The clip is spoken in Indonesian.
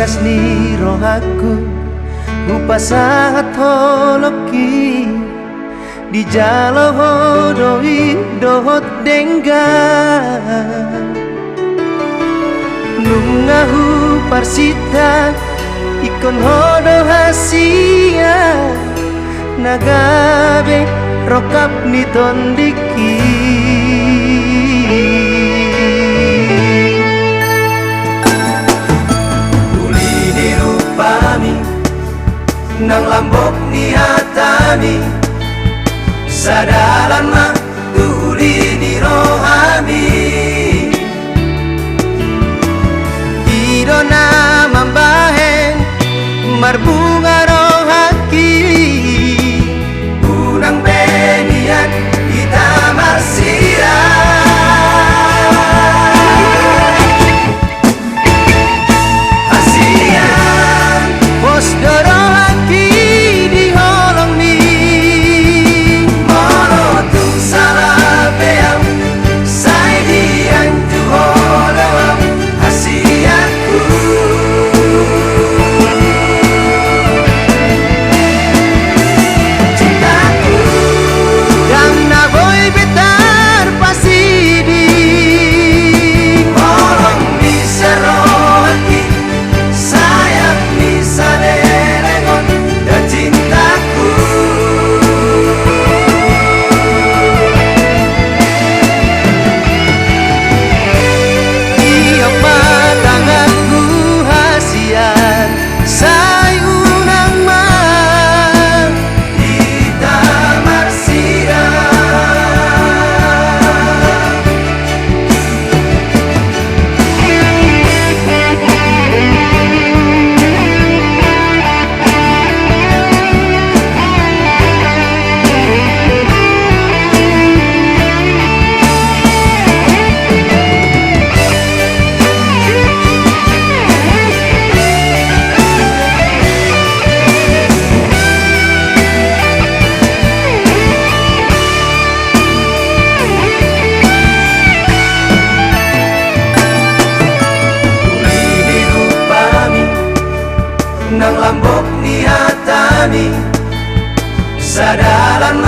hias ni rohaku sangat holoki di jalo hodoi dohot dengga nungahu parsita ikon hodo hasia nagabe rokap ni tondiki tuli di rupami nang lambok ni hatami sadalan mah tuli di rohami idona mambahen marbunga rohaki unang benian kita marsira hasian pos dorohaki di holong ni monotung salah beam sai dian tu holong hasianku nang lambok ni hatami sadalan